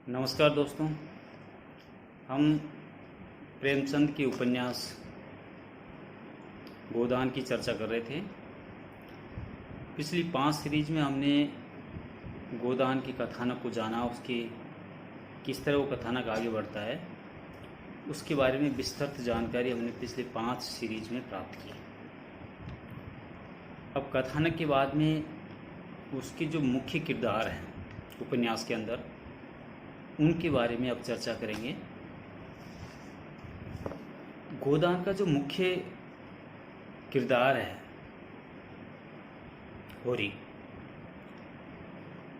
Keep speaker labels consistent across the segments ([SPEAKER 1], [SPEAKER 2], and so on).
[SPEAKER 1] नमस्कार दोस्तों। हम प्रेमचंद के उपन्यास गोदान की चर्चा कर रहे थे। पिछली 5 सीरीज में हमने गोदान के कथानक को जाना, उसके किस तरह वो कथानक आगे बढ़ता है उसके बारे में विस्तृत जानकारी हमने पिछले 5 सीरीज में प्राप्त की। अब कथानक के बाद में उसके जो मुख्य किरदार हैं उपन्यास के अंदर, उनके बारे में अब चर्चा करेंगे। गोदान का जो मुख्य किरदार है होरी,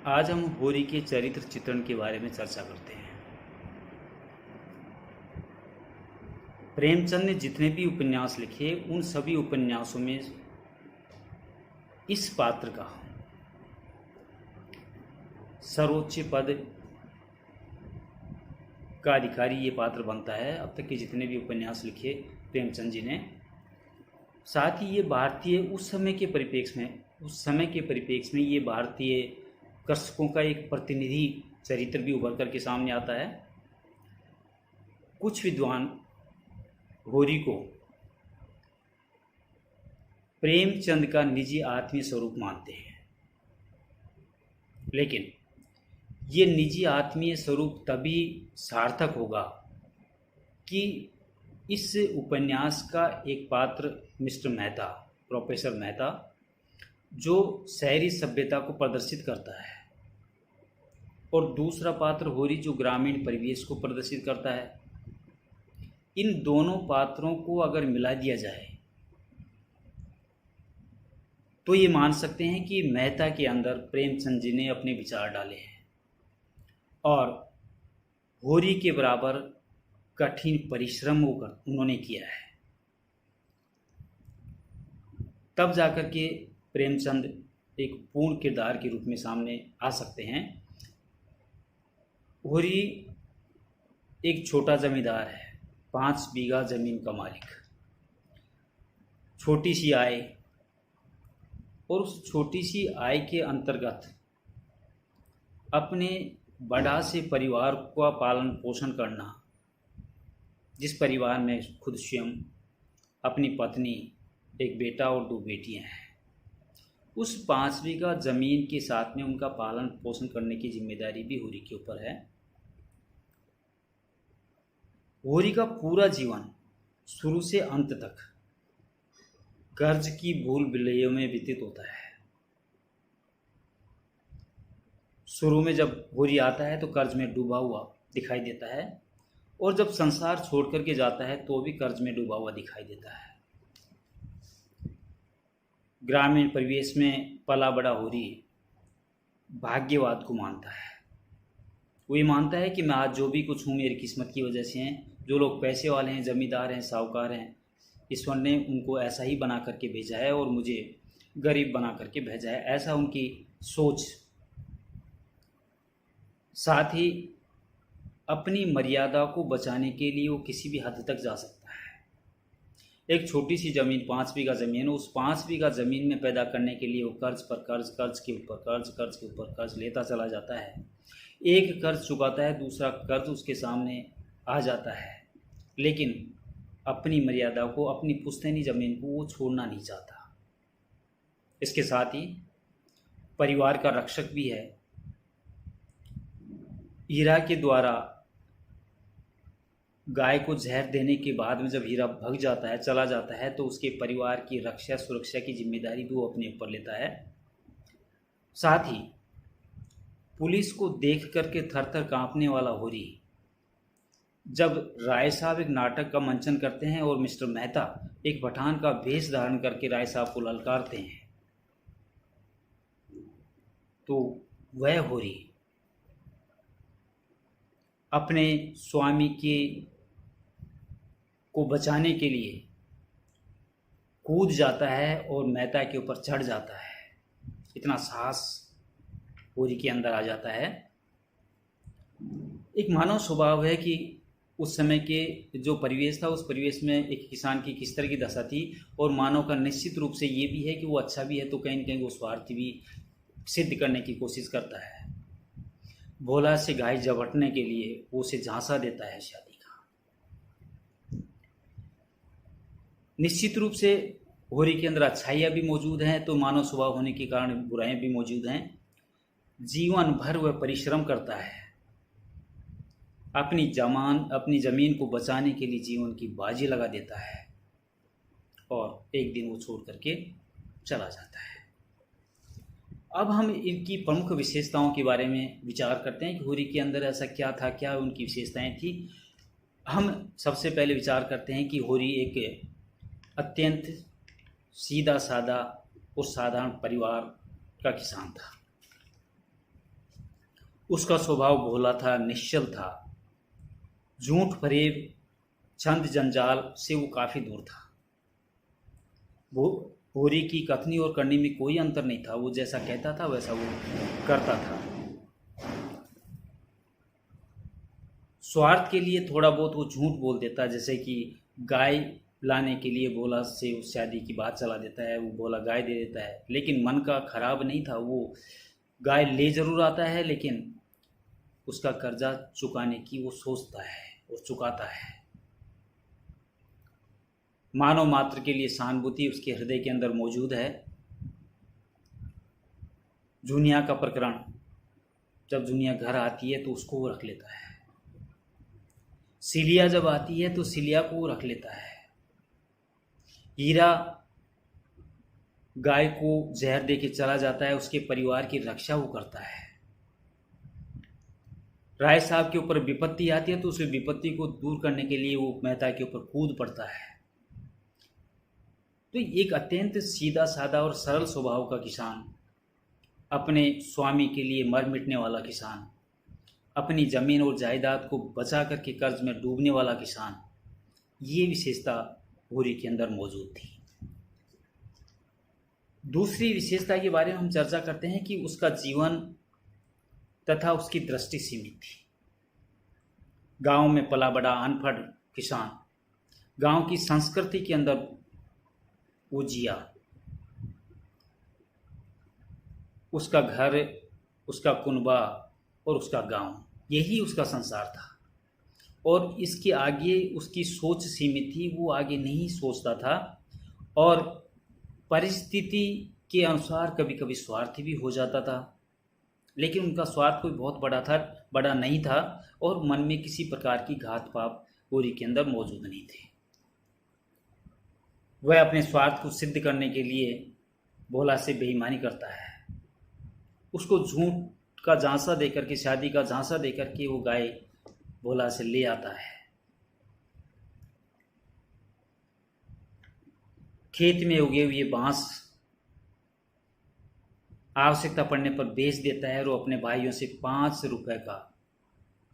[SPEAKER 1] आज हम होरी के चरित्र चित्रण के बारे में चर्चा करते हैं। प्रेमचंद ने जितने भी उपन्यास लिखे उन सभी उपन्यासों में इस पात्र का सर्वोच्च पद का अधिकारी ये पात्र बनता है। अब तक के जितने भी उपन्यास लिखे प्रेमचंद जी ने, साथ ही ये भारतीय उस समय के परिप्रेक्ष्य में ये भारतीय कृषकों का एक प्रतिनिधि चरित्र भी उभर करके सामने आता है। कुछ विद्वान होरी को प्रेमचंद का निजी आत्मीय स्वरूप मानते हैं, लेकिन ये निजी आत्मीय स्वरूप तभी सार्थक होगा कि इस उपन्यास का एक पात्र मिस्टर मेहता, प्रोफेसर मेहता, जो शहरी सभ्यता को प्रदर्शित करता है, और दूसरा पात्र होरी जो ग्रामीण परिवेश को प्रदर्शित करता है। इन दोनों पात्रों को अगर मिला दिया जाए तो ये मान सकते हैं कि मेहता के अंदर प्रेमचंद जी ने अपने विचार डाले हैं और होरी के बराबर कठिन परिश्रम उन्होंने किया है। तब जाकर के प्रेमचंद एक पूर्ण किरदार के रूप में सामने आ सकते हैं। होरी एक छोटा जमींदार है, 5 बीघा जमीन का मालिक, छोटी सी आय, और उस छोटी सी आय के अंतर्गत अपने बड़ा से परिवार का पालन पोषण करना, जिस परिवार में खुद स्वयं, अपनी पत्नी, एक बेटा और 2 बेटियां हैं, उस 5 बीघा जमीन के साथ में उनका पालन पोषण करने की जिम्मेदारी भी होरी के ऊपर है। होरी का पूरा जीवन शुरू से अंत तक कर्ज की भूल भुलैयों में व्यतीत होता है। शुरू में जब होरी आता है तो कर्ज में डूबा हुआ दिखाई देता है, और जब संसार छोड़ करके जाता है तो भी कर्ज में डूबा हुआ दिखाई देता है। ग्रामीण परिवेश में पला बड़ा होरी भाग्यवाद को मानता है। वो ये मानता है कि मैं आज जो भी कुछ हूँ मेरी किस्मत की वजह से हैं। जो लोग पैसे वाले हैं, जमींदार हैं, साहूकार हैं, ईश्वर ने उनको ऐसा ही बना करके भेजा है और मुझे गरीब बना करके भेजा है, ऐसा उनकी सोच। साथ ही अपनी मर्यादा को बचाने के लिए वो किसी भी हद तक जा सकता है। एक छोटी सी ज़मीन, 5 बीघा ज़मीन, उस 5 बीघा ज़मीन में पैदा करने के लिए वो कर्ज पर कर्ज, कर्ज के ऊपर कर्ज, कर्ज के ऊपर कर्ज लेता चला जाता है। एक कर्ज चुकाता है, दूसरा कर्ज उसके सामने आ जाता है, लेकिन अपनी मर्यादा को, अपनी पुश्तैनी ज़मीन को वो छोड़ना नहीं चाहता। इसके साथ ही परिवार का रक्षक भी है। हीरा के द्वारा गाय को जहर देने के बाद में जब हीरा भग जाता है, चला जाता है, तो उसके परिवार की रक्षा सुरक्षा की जिम्मेदारी भी वो अपने ऊपर लेता है। साथ ही पुलिस को देख करके थर थर कांपने वाला होरी, जब राय साहब एक नाटक का मंचन करते हैं और मिस्टर मेहता एक पठान का भेष धारण करके राय साहब को ललकारते हैं, तो वह होरी अपने स्वामी को बचाने के लिए कूद जाता है और मेहता के ऊपर चढ़ जाता है। इतना साहस होरी के अंदर आ जाता है। एक मानव स्वभाव है कि उस समय के जो परिवेश था, उस परिवेश में एक किसान की किस तरह की दशा थी, और मानव का निश्चित रूप से ये भी है कि वो अच्छा भी है तो कहीं न कहीं वो स्वार्थी भी सिद्ध करने की कोशिश करता है। भोला से गाय जबटने के लिए वो उसे झांसा देता है शादी का। निश्चित रूप से होरी के अंदर अच्छाइयाँ भी मौजूद हैं, तो मानव स्वभाव होने के कारण बुराइयाँ भी मौजूद हैं। जीवन भर वह परिश्रम करता है, अपनी ज़मीन को बचाने के लिए जीवन की बाजी लगा देता है, और एक दिन वो छोड़ करके चला जाता है। अब हम इनकी प्रमुख विशेषताओं के बारे में विचार करते हैं कि होरी के अंदर ऐसा क्या था, क्या उनकी विशेषताएं थी। हम सबसे पहले विचार करते हैं कि होरी एक अत्यंत सीधा साधा और साधारण परिवार का किसान था। उसका स्वभाव भोला था, निश्चल था, झूठ फरेब छंद जंजाल से वो काफ़ी दूर था। वो होरी की कथनी और करनी में कोई अंतर नहीं था, वो जैसा कहता था वैसा वो करता था। स्वार्थ के लिए थोड़ा बहुत वो झूठ बोल देता, जैसे कि गाय लाने के लिए भोला से उस शादी की बात चला देता है, वो भोला गाय दे देता है, लेकिन मन का खराब नहीं था। वो गाय ले जरूर आता है, लेकिन उसका कर्जा चुकाने की वो सोचता है और चुकाता है। मानव मात्र के लिए सहानुभूति उसके हृदय के अंदर मौजूद है। जुनिया का प्रकरण, जब जुनिया घर आती है तो उसको वो रख लेता है। सिलिया जब आती है तो सिलिया को वो रख लेता है। हीरा गाय को जहर दे के चला जाता है, उसके परिवार की रक्षा वो करता है। राय साहब के ऊपर विपत्ति आती है तो उस विपत्ति को दूर करने के लिए वो मेहता के ऊपर कूद पड़ता है। तो एक अत्यंत सीधा साधा और सरल स्वभाव का किसान, अपने स्वामी के लिए मर मिटने वाला किसान, अपनी जमीन और जायदाद को बचा करके कर्ज में डूबने वाला किसान, ये विशेषता होरी के अंदर मौजूद थी। दूसरी विशेषता के बारे में हम चर्चा करते हैं कि उसका जीवन तथा उसकी दृष्टि सीमित थी। गांव में पला बड़ा अनपढ़ किसान, गांव की संस्कृति के अंदर वो जिया। उसका घर, उसका कुनबा और उसका गांव, यही उसका संसार था, और इसके आगे उसकी सोच सीमित थी। वो आगे नहीं सोचता था, और परिस्थिति के अनुसार कभी कभी स्वार्थी भी हो जाता था, लेकिन उनका स्वार्थ कोई बहुत बड़ा नहीं था, और मन में किसी प्रकार की घात पाप होरी के अंदर मौजूद नहीं थे। वह अपने स्वार्थ को सिद्ध करने के लिए भोला से बेईमानी करता है। उसको झूठ का झांसा देकर के, शादी का झांसा देकर के वो गाय भोला से ले आता है। खेत में उगे हुए बांस आवश्यकता पड़ने पर बेच देता है, और वो अपने भाइयों से 5 रुपए का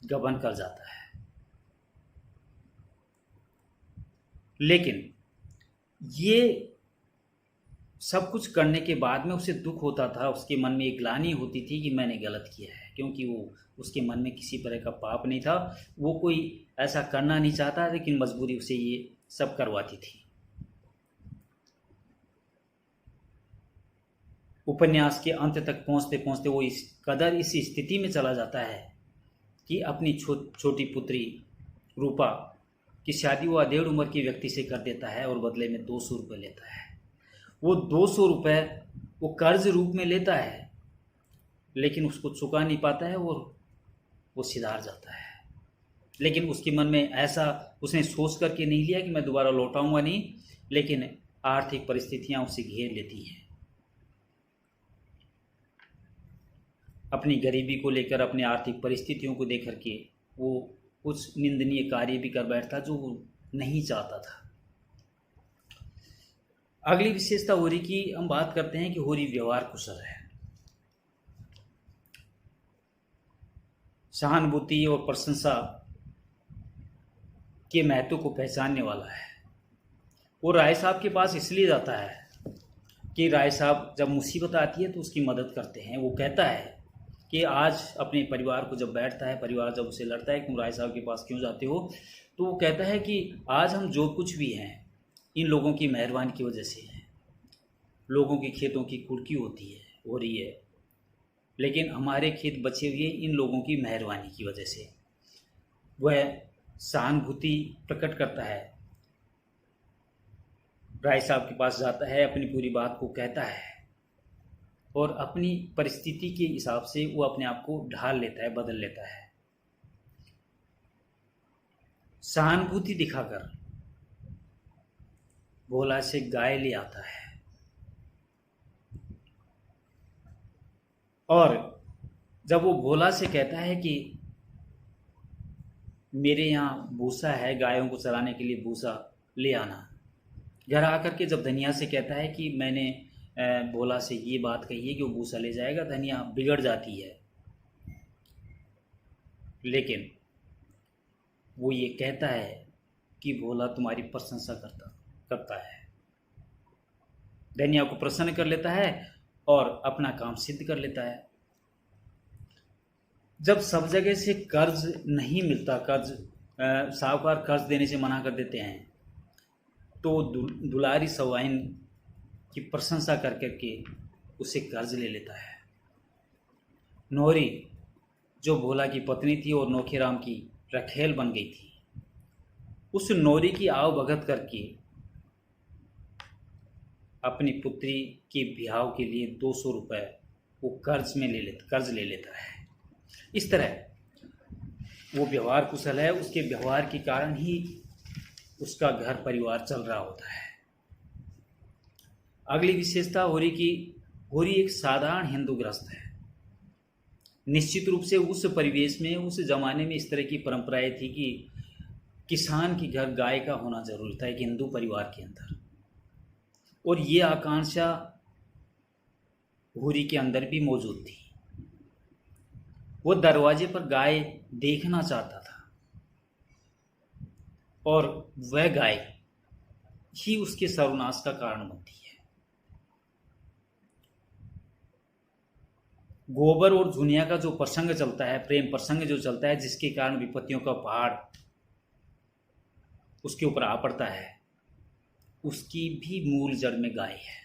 [SPEAKER 1] गबन कर जाता है। लेकिन ये सब कुछ करने के बाद में उसे दुख होता था, उसके मन में एक ग्लानि होती थी कि मैंने गलत किया है, क्योंकि वो उसके मन में किसी तरह का पाप नहीं था। वो कोई ऐसा करना नहीं चाहता, लेकिन मजबूरी उसे ये सब करवाती थी। उपन्यास के अंत तक पहुंचते पहुंचते वो इस कदर इस स्थिति में चला जाता है कि अपनी छोटी पुत्री रूपा की शादी वो अधेड़ उम्र के व्यक्ति से कर देता है, और बदले में 200 रुपये लेता है। वो 200 रुपये वो कर्ज रूप में लेता है, लेकिन उसको चुका नहीं पाता है, और वो सिधार जाता है। लेकिन उसके मन में ऐसा उसने सोच करके नहीं लिया कि मैं दोबारा लौटाऊंगा नहीं, लेकिन आर्थिक परिस्थितियां उसे घेर लेती हैं। अपनी गरीबी को लेकर, अपनी आर्थिक परिस्थितियों को देख करके वो कुछ निंदनीय कार्य भी कर बैठता जो वो नहीं चाहता था। अगली विशेषता होरी की हम बात करते हैं कि होरी व्यवहार कुशल है, सहानुभूति और प्रशंसा के महत्व को पहचानने वाला है। वो राय साहब के पास इसलिए जाता है कि राय साहब जब मुसीबत आती है तो उसकी मदद करते हैं। वो कहता है कि आज अपने परिवार को जब बैठता है, परिवार जब उसे लड़ता है कि तुम राय साहब के पास क्यों जाते हो, तो वो कहता है कि आज हम जो कुछ भी हैं इन लोगों की मेहरबानी की वजह से है। लोगों के खेतों की कुर्की होती है, हो रही है, लेकिन हमारे खेत बचे हुए इन लोगों की मेहरबानी की वजह से। वह सहानुभूति प्रकट करता है, राय साहब के पास जाता है, अपनी पूरी बात को कहता है और अपनी परिस्थिति के हिसाब से वो अपने आप को ढाल लेता है, बदल लेता है। सहानुभूति दिखाकर भोला से गाय ले आता है और जब वो भोला से कहता है कि मेरे यहाँ भूसा है, गायों को चराने के लिए भूसा ले आना, घर आकर के जब धनिया से कहता है कि मैंने भोला से ये बात कही है कि वो भूसा ले जाएगा, धनिया बिगड़ जाती है। लेकिन वो ये कहता है कि भोला तुम्हारी प्रशंसा करता है, धनिया को प्रसन्न कर लेता है और अपना काम सिद्ध कर लेता है। जब सब जगह से कर्ज नहीं मिलता, साहूकार कर्ज देने से मना कर देते हैं, तो दुलारी सवाइन की प्रशंसा कर करके उसे कर्ज ले लेता है। नौरी जो भोला की पत्नी थी और नौखेराम की रखेल बन गई थी, उस नौरी की आव भगत करके अपनी पुत्री के ब्याह के लिए 200 रुपये वो कर्ज ले लेता है। इस तरह वो व्यवहार कुशल है, उसके व्यवहार के कारण ही उसका घर परिवार चल रहा होता है। अगली विशेषता होरी एक साधारण हिंदू गृहस्थ है। निश्चित रूप से उस परिवेश में, उस जमाने में इस तरह की परंपराएं थी कि किसान के घर गाय का होना जरूरी था एक हिंदू परिवार के अंदर, और ये आकांक्षा होरी के अंदर भी मौजूद थी। वो दरवाजे पर गाय देखना चाहता था और वह गाय ही उसके सर्वनाश का कारण बनती है। गोबर और झुनिया का जो प्रसंग चलता है, प्रेम प्रसंग जो चलता है, जिसके कारण विपत्तियों का पहाड़ उसके ऊपर आ पड़ता है, उसकी भी मूल जड़ में गाय है।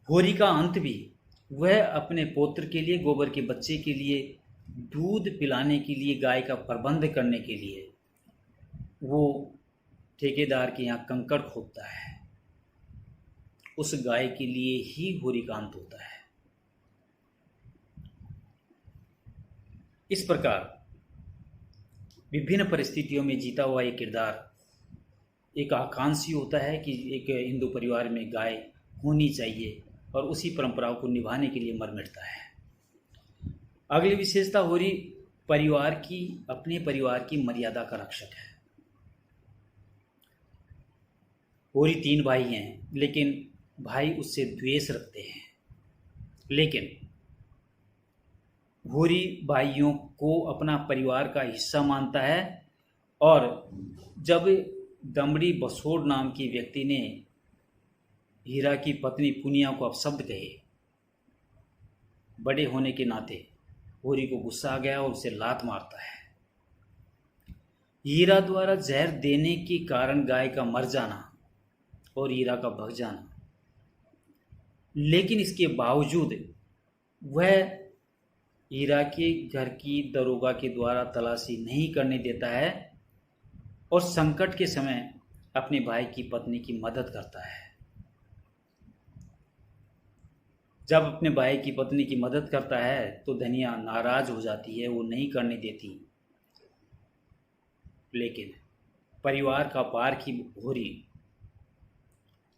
[SPEAKER 1] होरी का अंत भी वह अपने पौत्र के लिए, गोबर के बच्चे के लिए, दूध पिलाने के लिए, गाय का प्रबंध करने के लिए वो ठेकेदार के यहाँ कंकड़ खोदता है। उस गाय के लिए ही होरी का अंत होता है। इस प्रकार विभिन्न परिस्थितियों में जीता हुआ एक किरदार एक आकांक्षी होता है कि एक हिंदू परिवार में गाय होनी चाहिए, और उसी परंपराओं को निभाने के लिए मर मिटता है। अगली विशेषता होरी अपने परिवार की मर्यादा का रक्षक है। होरी 3 भाई हैं, लेकिन भाई उससे द्वेष रखते हैं। लेकिन होरी भाइयों को अपना परिवार का हिस्सा मानता है, और जब दमड़ी बसोड़ नाम की व्यक्ति ने हीरा की पत्नी पुनिया को अपशब्द कहे, बड़े होने के नाते होरी को गुस्सा आ गया और उसे लात मारता है। हीरा द्वारा जहर देने के कारण गाय का मर जाना और हीरा का भग जाना, लेकिन इसके बावजूद वह हीरा के घर की दरोगा के द्वारा तलाशी नहीं करने देता है और संकट के समय अपने भाई की पत्नी की मदद करता है। जब अपने भाई की पत्नी की मदद करता है तो धनिया नाराज हो जाती है, वो नहीं करने देती। लेकिन परिवार का पारखी होरी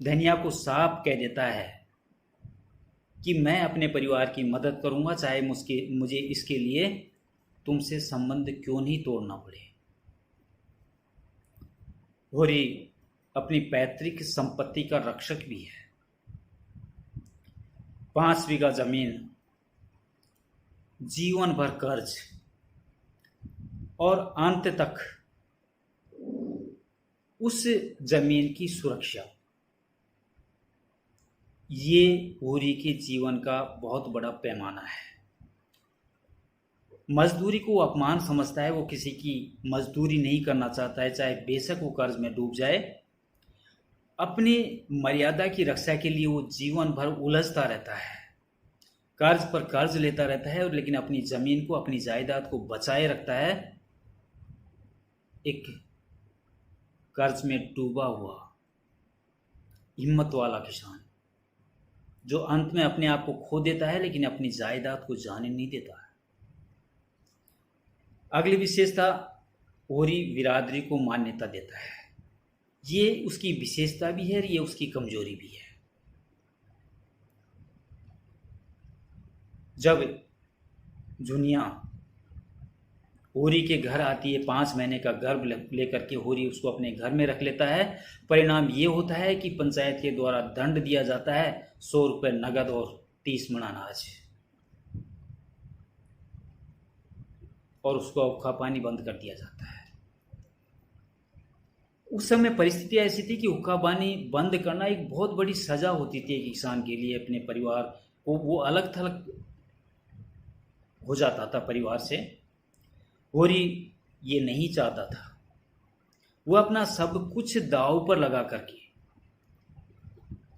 [SPEAKER 1] धनिया को साफ कह देता है कि मैं अपने परिवार की मदद करूंगा, चाहे मुझे इसके लिए तुमसे संबंध क्यों नहीं तोड़ना पड़े। होरी अपनी पैतृक संपत्ति का रक्षक भी है। 5 बीघा जमीन, जीवन भर कर्ज और अंत तक उस जमीन की सुरक्षा, ये होरी के जीवन का बहुत बड़ा पैमाना है। मजदूरी को अपमान समझता है, वो किसी की मजदूरी नहीं करना चाहता है, चाहे बेशक वो कर्ज में डूब जाए। अपनी मर्यादा की रक्षा के लिए वो जीवन भर उलझता रहता है, कर्ज पर कर्ज लेता रहता है और लेकिन अपनी ज़मीन को, अपनी जायदाद को बचाए रखता है। एक कर्ज में डूबा हुआ हिम्मत वाला किसान जो अंत में अपने आप को खो देता है लेकिन अपनी जायदाद को जाने नहीं देता है। अगली विशेषता, होरी बिरादरी को मान्यता देता है। ये उसकी विशेषता भी है और ये उसकी कमजोरी भी है। जब जुनिया होरी के घर आती है, 5 महीने का गर्भ लेकर के होरी उसको अपने घर में रख लेता है। परिणाम ये होता है कि पंचायत के द्वारा दंड दिया जाता है, 100 रुपये नगद और 30 मण अनाज, और उसको औखा पानी बंद कर दिया जाता है। उस समय परिस्थिति ऐसी थी कि हुक्का पानी बंद करना एक बहुत बड़ी सजा होती थी एक किसान के लिए। अपने परिवार को वो अलग थलग हो जाता था परिवार से। होरी ये नहीं चाहता था। वो अपना सब कुछ दांव पर लगा करके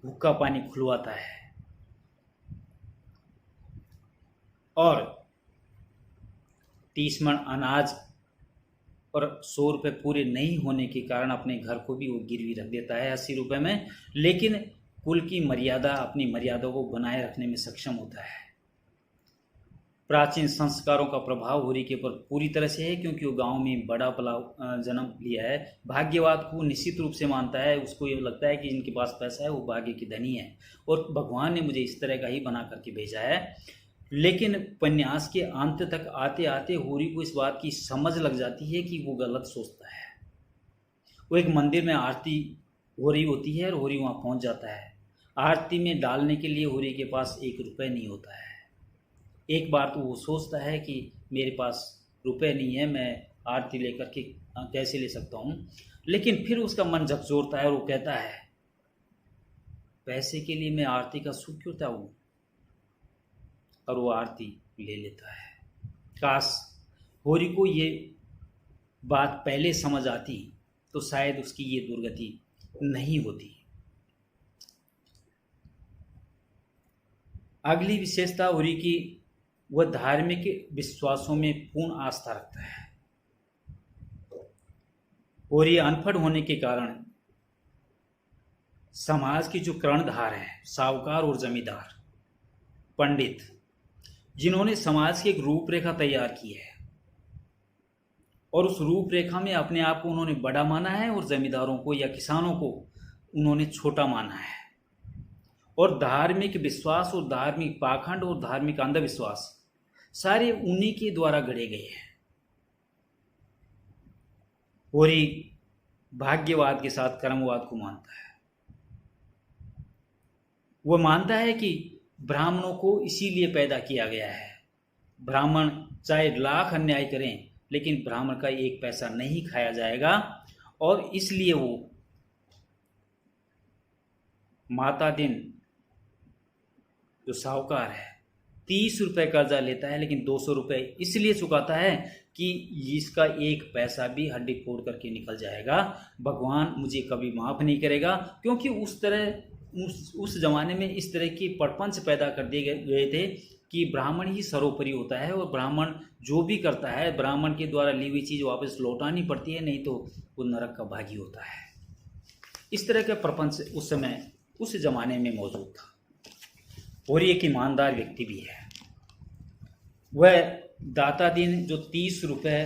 [SPEAKER 1] हुक्का पानी खुलवाता है और 30 मण अनाज और 100 रुपये पूरे नहीं होने के कारण अपने घर को भी वो गिरवी रख देता है 80 रुपये में। लेकिन कुल की मर्यादा, अपनी मर्यादा को बनाए रखने में सक्षम होता है। प्राचीन संस्कारों का प्रभाव होरी के ऊपर पूरी तरह से है, क्योंकि वो गांव में बड़ा पला जन्म लिया है। भाग्यवाद को निश्चित रूप से मानता है। उसको ये लगता है कि जिनके पास पैसा है वो भाग्य की धनी है और भगवान ने मुझे इस तरह का ही बना करके भेजा है। लेकिन उपन्यास के अंत तक आते आते होरी को इस बात की समझ लग जाती है कि वो गलत सोचता है। वो एक मंदिर में आरती हो रही होती है और होरी वहाँ पहुँच जाता है। आरती में डालने के लिए होरी के पास 1 रुपये नहीं होता है। एक बार तो वो सोचता है कि मेरे पास रुपए नहीं है, मैं आरती लेकर के कैसे ले सकता हूँ। लेकिन फिर उसका मन झकझोरता है और वो कहता है, पैसे के लिए मैं आरती का सुख क्यों त्यागूं, और वो आरती ले लेता है। काश होरी को ये बात पहले समझ आती तो शायद उसकी ये दुर्गति नहीं होती। अगली विशेषता होरी की, वह धार्मिक विश्वासों में पूर्ण आस्था रखता है। होरी अनपढ़ होने के कारण समाज की जो कर्णधार है, साहूकार और जमींदार, पंडित, जिन्होंने समाज की एक रूपरेखा तैयार की है और उस रूपरेखा में अपने आप को उन्होंने बड़ा माना है और जमींदारों को या किसानों को उन्होंने छोटा माना है। और धार्मिक विश्वास और धार्मिक पाखंड और धार्मिक अंधविश्वास सारे उन्हीं के द्वारा गढ़े गए हैं। होरी भाग्यवाद के साथ कर्मवाद को मानता है। वह मानता है कि ब्राह्मणों को इसीलिए पैदा किया गया है। ब्राह्मण चाहे लाख अन्याय करें लेकिन ब्राह्मण का 1 पैसा नहीं खाया जाएगा, और इसलिए वो माता दिन जो साहूकार है 30 रुपये कर्जा लेता है, लेकिन 200 रुपये इसलिए चुकाता है कि इसका 1 पैसा भी हड्डी फोड़ करके निकल जाएगा। भगवान मुझे कभी माफ़ नहीं करेगा, क्योंकि उस जमाने में इस तरह की प्रपंच पैदा कर दिए गए थे कि ब्राह्मण ही सर्वोपरि होता है और ब्राह्मण जो भी करता है ब्राह्मण के द्वारा ली हुई चीज़ वापस लौटानी पड़ती है, नहीं तो वो नरक का भागी होता है। इस तरह का प्रपंच उस समय उस जमाने में मौजूद था। और एक ईमानदार व्यक्ति भी है। वह दाता दिन जो 30 रुपये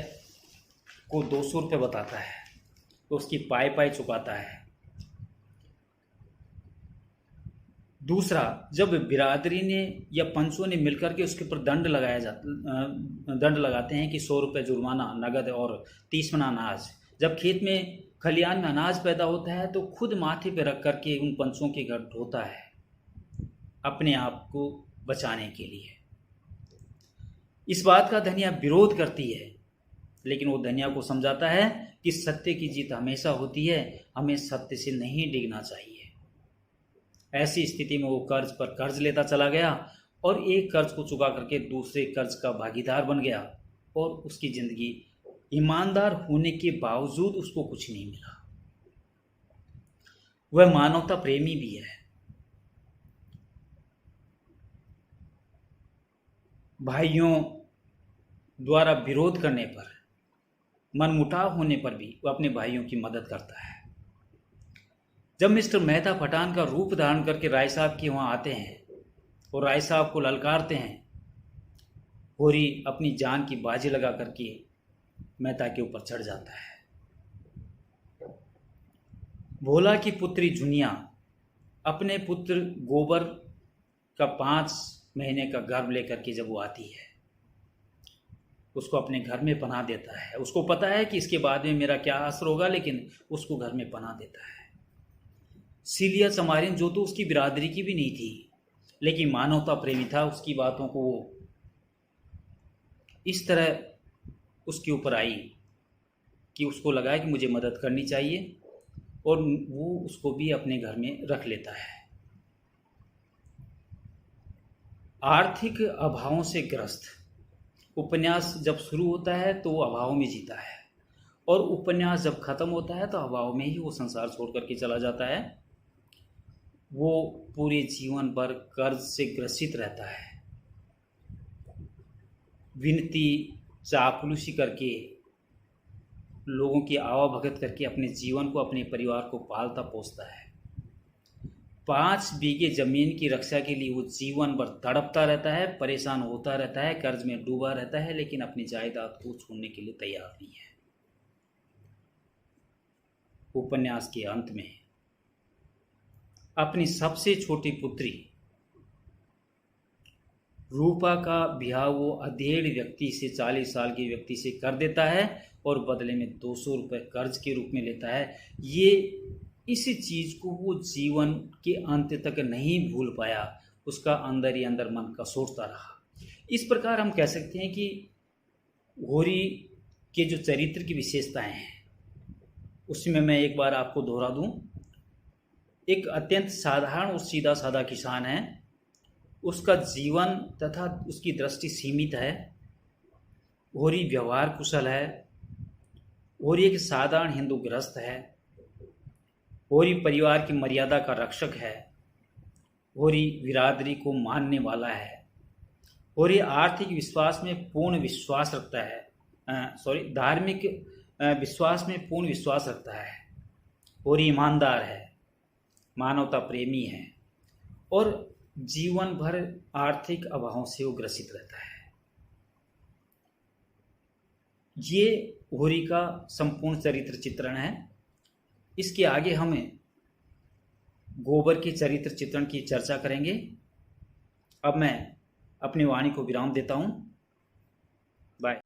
[SPEAKER 1] को 200 रुपये बताता है तो उसकी पाई पाई चुकाता है। दूसरा, जब बिरादरी ने या पंचों ने मिलकर के उसके ऊपर दंड लगाते हैं कि 100 रुपये जुर्माना नगद और 30 मण अनाज। जब खेत में खलियान में अनाज पैदा होता है तो खुद माथे पे रख करके उन पंचों के घर ढोता है अपने आप को बचाने के लिए। इस बात का धनिया विरोध करती है, लेकिन वो धनिया को समझाता है कि सत्य की जीत हमेशा होती है, हमें सत्य से नहीं डिगना चाहिए। ऐसी स्थिति में वो कर्ज पर कर्ज लेता चला गया और एक कर्ज को चुका करके दूसरे कर्ज का भागीदार बन गया, और उसकी जिंदगी ईमानदार होने के बावजूद उसको कुछ नहीं मिला। वह मानवता प्रेमी भी है। भाइयों द्वारा विरोध करने पर, मनमुटाव होने पर भी वो अपने भाइयों की मदद करता है। जब मिस्टर मेहता पठान का रूप धारण करके राय साहब के वहाँ आते हैं और राय साहब को ललकारते हैं, होरी अपनी जान की बाजी लगा करके मेहता के ऊपर चढ़ जाता है। भोला की पुत्री जुनिया अपने पुत्र गोबर का 5 महीने का गर्भ लेकर के जब वो आती है, उसको अपने घर में पनाह देता है। उसको पता है कि इसके बाद में मेरा क्या असर होगा, लेकिन उसको घर में पनाह देता है। सीलिया समारिन, जो तो उसकी बिरादरी की भी नहीं थी, लेकिन मानवता प्रेमी था, उसकी बातों को वो इस तरह उसके ऊपर आई कि उसको लगा कि मुझे मदद करनी चाहिए, और वो उसको भी अपने घर में रख लेता है। आर्थिक अभावों से ग्रस्त उपन्यास जब शुरू होता है तो वो अभाव में जीता है, और उपन्यास जब खत्म होता है तो अभाव में ही वो संसार छोड़ करके चला जाता है। वो पूरे जीवन भर कर्ज से ग्रसित रहता है, विनती चापलूसी करके, लोगों की आवाभगत करके अपने जीवन को, अपने परिवार को पालता पोसता है। 5 बीघे जमीन की रक्षा के लिए वो जीवन भर तड़पता रहता है, परेशान होता रहता है, कर्ज में डूबा रहता है, लेकिन अपनी जायदाद को छोड़ने के लिए तैयार नहीं है। उपन्यास के अंत में अपनी सबसे छोटी पुत्री रूपा का ब्याह वो अधेड़ व्यक्ति से, 40 साल के व्यक्ति से कर देता है, और बदले में 200 रुपये कर्ज के रूप में लेता है। ये इस चीज़ को वो जीवन के अंत तक नहीं भूल पाया, उसका अंदर ही अंदर मन कसोटता रहा। इस प्रकार हम कह सकते हैं कि होरी के जो चरित्र की विशेषताएं हैं, उसमें मैं एक बार आपको दोहरा दूं। एक अत्यंत साधारण और सीधा साधा किसान है, उसका जीवन तथा उसकी दृष्टि सीमित है। होरी व्यवहार कुशल है, होरी एक साधारण हिंदू गृहस्थ है, होरी परिवार की मर्यादा का रक्षक है, होरी बिरादरी को मानने वाला है, होरी आर्थिक विश्वास में पूर्ण विश्वास रखता है, धार्मिक विश्वास में पूर्ण विश्वास रखता है, होरी ईमानदार है, मानवता प्रेमी है, और जीवन भर आर्थिक अभावों से वो ग्रसित रहता है। ये होरी का संपूर्ण चरित्र चित्रण है। इसके आगे हमें गोबर के चरित्र चित्रण की चर्चा करेंगे। अब मैं अपनी वाणी को विराम देता हूँ। बाय।